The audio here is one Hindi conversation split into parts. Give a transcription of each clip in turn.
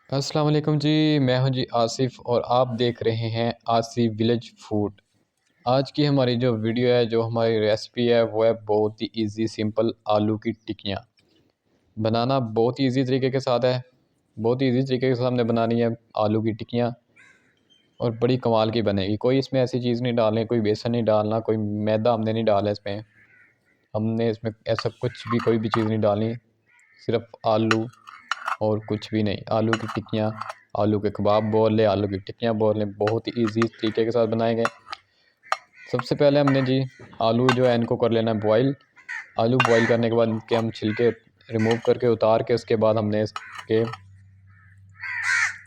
अस्सलाम वालेकुम जी। मैं हूं जी आसिफ और आप देख रहे हैं आसिफ विलेज फूड। आज की हमारी जो वीडियो है, जो हमारी रेसिपी है, वो है बहुत ही इजी सिंपल आलू की टिक्कियाँ। बनाना बहुत ही इजी तरीके के साथ है। बहुत ही इजी तरीके के साथ हमने बनानी है आलू की टिक्कियाँ और बड़ी कमाल की बनेगी। कोई इसमें ऐसी चीज़ नहीं डालनी, कोई बेसन नहीं डालना, कोई मैदा हमने नहीं डाला इसमें। हमने इसमें ऐसा कुछ भी, कोई भी चीज़ नहीं डालनी, सिर्फ आलू और कुछ भी नहीं। आलू की टिक्कियाँ, आलू के कबाब बोल लें, आलू की टिक्कियाँ बोल लें, बहुत ही इजी तरीके के साथ बनाए गए। सबसे पहले हमने जी आलू जो है इनको कर लेना है बॉईल। आलू बॉईल करने के बाद इनके हम छिलके रिमूव करके उतार के उसके बाद हमने इसके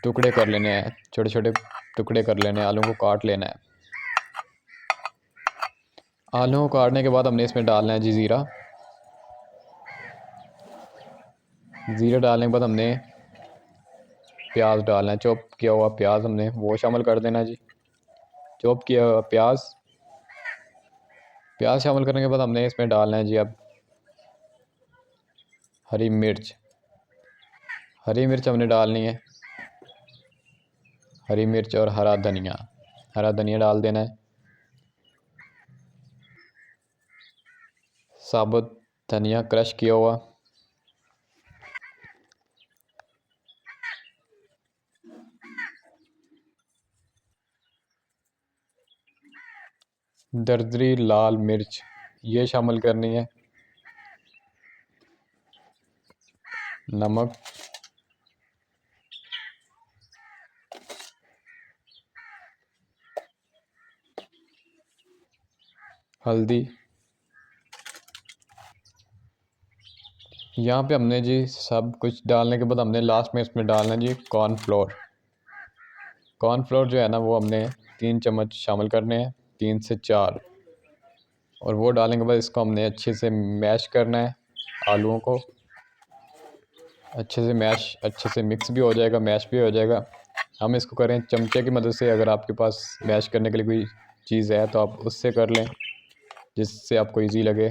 टुकड़े कर लेने हैं, छोटे छोटे टुकड़े कर लेने हैं। आलू को काट लेना है। आलू को काटने के बाद हमने इसमें डालना है जी ज़ीरा। ज़ीरा डालने के बाद हमने प्याज डालना है, चॉप किया हुआ प्याज हमने वो शामिल कर देना है जी। चॉप किया हुआ प्याज प्याज शामिल करने के बाद हमने इसमें डालना है जी अब हरी मिर्च। हरी मिर्च हमने डालनी है, हरी मिर्च और हरा धनिया। हरा धनिया डाल देना है। साबुत धनिया क्रश किया हुआ। दरदरी लाल मिर्च ये शामिल करनी है। नमक, हल्दी। यहाँ पे हमने जी सब कुछ डालने के बाद हमने लास्ट में इसमें डालना है जी कॉर्नफ्लोर। कॉर्नफ्लोर जो है ना वो हमने 3 चम्मच शामिल करने हैं, 3 से 4। और वो डालने के बाद इसको हमने अच्छे से मैश करना है। आलूओं को अच्छे से मैश, अच्छे से मिक्स भी हो जाएगा, मैश भी हो जाएगा। हम इसको करें चमचे की मदद से। अगर आपके पास मैश करने के लिए कोई चीज़ है तो आप उससे कर लें, जिससे आपको इजी लगे।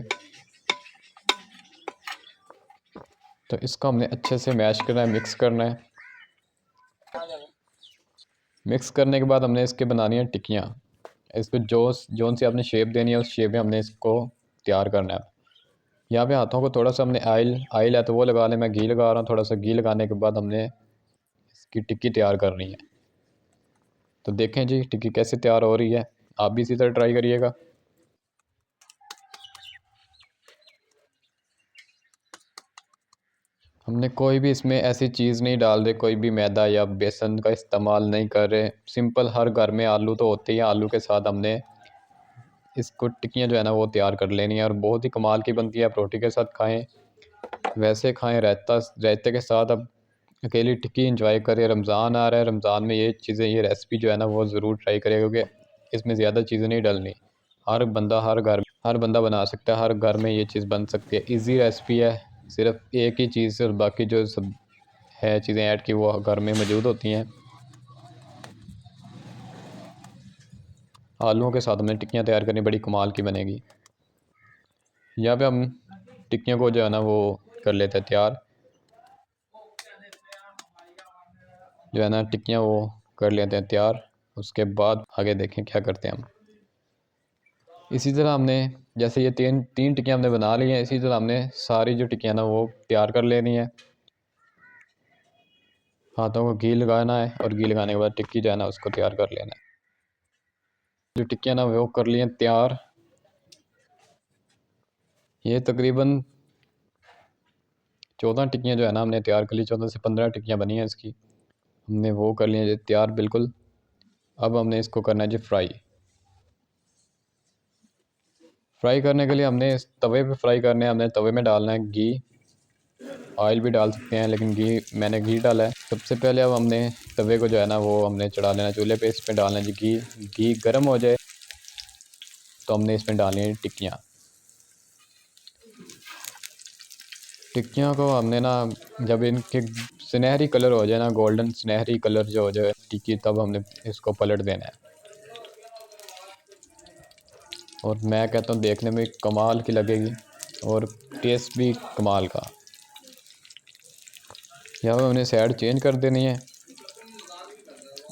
तो इसको हमने अच्छे से मैश करना है, मिक्स करना है। मिक्स करने के बाद हमने इसके बनानी है टिक्कियाँ। इसको जोन से आपने शेप देनी है, उस शेप में हमने इसको तैयार करना है। यहाँ पे हाथों को थोड़ा सा हमने आयल है तो वो लगा लें। मैं घी लगा रहा हूँ। थोड़ा सा घी लगाने के बाद हमने इसकी टिक्की तैयार करनी है। तो देखें जी टिक्की कैसे तैयार हो रही है। आप भी इसी तरह ट्राई करिएगा। हमने कोई भी इसमें ऐसी चीज़ नहीं डाल दे, कोई भी मैदा या बेसन का इस्तेमाल नहीं कर रहे। सिंपल हर घर में आलू तो होते ही हैं। आलू के साथ हमने इसको टिक्कियाँ जो है ना वो तैयार कर लेनी है और बहुत ही कमाल की बनती है। आप रोटी के साथ खाएं, वैसे खाएं, रायते के साथ। अब अकेली टिक्की इंजॉय करें। रमज़ान आ रहा है, रमज़ान में ये चीज़ें, ये रेसिपी जो है ना वो ज़रूर ट्राई करें, क्योंकि इसमें ज़्यादा चीज़ें नहीं डलनी। हर बंदा बना सकता है। हर घर में ये चीज़ बन सकती है। इजी रेसिपी है। सिर्फ एक ही चीज़ से और बाकी जो सब है चीज़ें ऐड की वो घर में मौजूद होती हैं। आलूओं के साथ हमने टिक्कियाँ तैयार करनी, बड़ी कमाल की बनेगी। यहाँ पे हम टिक्कियों को जो है ना वो कर लेते हैं तैयार। जो है ना टिक्कियाँ वो कर लेते हैं तैयार। उसके बाद आगे देखें क्या करते हैं हम। इसी तरह हमने, जैसे ये तीन तीन टिक्कियाँ हमने बना ली हैं, इसी तरह हमने सारी जो टिक्कियाँ ना वो तैयार कर लेनी है। हाथों को घी लगाना है और घी लगाने के बाद टिक्की जो है ना उसको तैयार कर लेना है। जो टिक्कियाँ ना वो कर लिए तैयार। ये तकरीबन 14 टिक्कियाँ जो है ना हमने तैयार कर ली। 14 से 15 टिक्कियाँ बनी हैं इसकी। हमने वो कर लिए तैयार बिल्कुल। अब हमने इसको करना है जी फ्राई। फ्राई करने के लिए हमने इस तवे पे फ्राई करने हैं। हमने तवे में डालना है घी। ऑयल भी डाल सकते हैं, लेकिन मैंने घी डाला है। सबसे पहले अब हमने तवे को जो है ना वो हमने चढ़ा लेना चूल्हे पे। इसमें डालना है जी घी। घी गर्म हो जाए तो हमने इसमें डालनी है टिक्कियाँ। टिक्कियों को हमने ना, जब इनके सुनहरी कलर हो जाए ना, गोल्डन सुनहरी कलर जो हो जाए टिक्की, तब हमने इसको पलट देना है। और मैं कहता हूँ देखने में कमाल की लगेगी और टेस्ट भी कमाल का। यहाँ पे हमने साइड चेंज कर देनी है।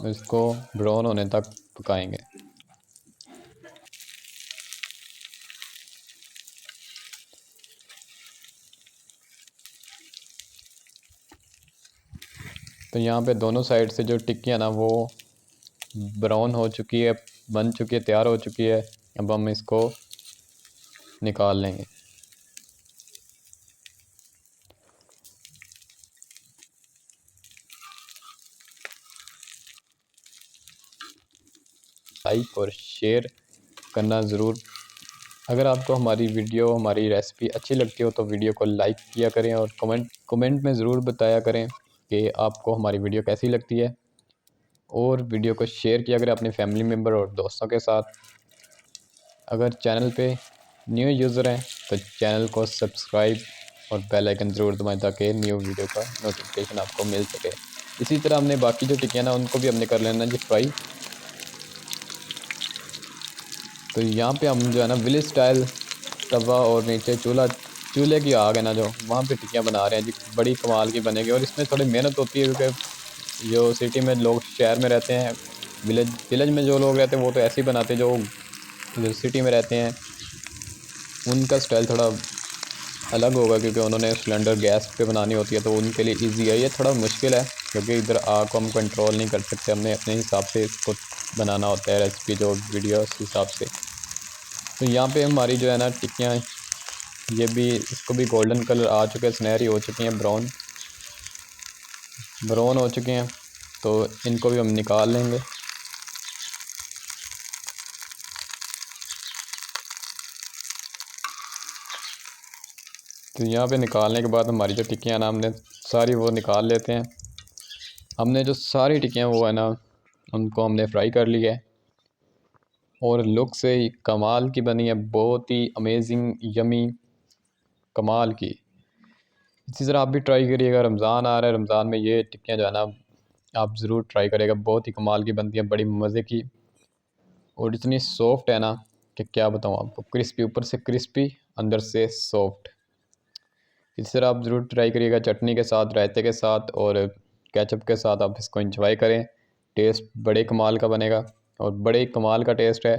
इसको ब्राउन होने तक पकाएंगे। तो यहाँ पे दोनों साइड से जो टिक्कियाँ ना वो ब्राउन हो चुकी है, बन चुकी है, तैयार हो चुकी है। अब हम इसको निकाल लेंगे। लाइक और शेयर करना ज़रूर। अगर आपको हमारी वीडियो, हमारी रेसिपी अच्छी लगती हो तो वीडियो को लाइक किया करें और कमेंट में ज़रूर बताया करें कि आपको हमारी वीडियो कैसी लगती है। और वीडियो को शेयर किया करें अपने फैमिली मेम्बर और दोस्तों के साथ। अगर चैनल पे न्यू यूज़र हैं तो चैनल को सब्सक्राइब और बेल आइकन ज़रूर दबाएं ताकि न्यू वीडियो का नोटिफिकेशन आपको मिल सके। इसी तरह हमने बाकी जो टिक्कियाँ ना उनको भी हमने कर लेना जी फ्राई। तो यहाँ पे हम जो है ना विलेज स्टाइल तवा और नीचे चूल्हे की आग है ना, जो वहाँ पे टिक्कियाँ बना रहे हैं जी। बड़ी कमाल की बनेगी और इसमें थोड़ी मेहनत होती है क्योंकि जो सिटी में लोग शहर में रहते हैं, विलेज में जो लोग रहते हैं वो तो ऐसे ही बनाते हैं। जो सिटी में रहते हैं उनका स्टाइल थोड़ा अलग होगा क्योंकि उन्होंने सिलेंडर गैस पे बनानी होती है, तो उनके लिए इजी है। ये थोड़ा मुश्किल है क्योंकि इधर आग को हम कंट्रोल नहीं कर सकते, हमने अपने हिसाब से इसको बनाना होता है रेसिपी जो वीडियो उस हिसाब से। तो यहाँ पे हमारी जो है ना टिक्कियाँ, ये भी इसको भी गोल्डन कलर आ चुके हैं, सुनहरी हो चुकी हैं, ब्राउन हो चुके हैं। तो इनको भी हम निकाल लेंगे। तो यहाँ पे निकालने के बाद हमारी जो टिक्कियाँ ना हमने सारी वो निकाल लेते हैं। हमने जो सारी टिक्कियाँ वो है ना उनको हमने फ्राई कर लिया है और लुक से ही कमाल की बनी है, बहुत ही अमेजिंग यमी कमाल की। इसी तरह आप भी ट्राई करिएगा। रमज़ान आ रहा है, रमज़ान में ये टिक्कियाँ जो है ना आप ज़रूर ट्राई करिएगा। बहुत ही कमाल की बनती है, बड़ी मज़े की और इतनी सॉफ्ट है ना कि क्या बताऊँ आपको। क्रिस्पी, ऊपर से क्रिस्पी, अंदर से सॉफ्ट। इस तरह आप ज़रूर ट्राई करिएगा चटनी के साथ, रायते के साथ और केचप के साथ। आप इसको एंजॉय करें, टेस्ट बड़े कमाल का बनेगा और बड़े कमाल का टेस्ट है।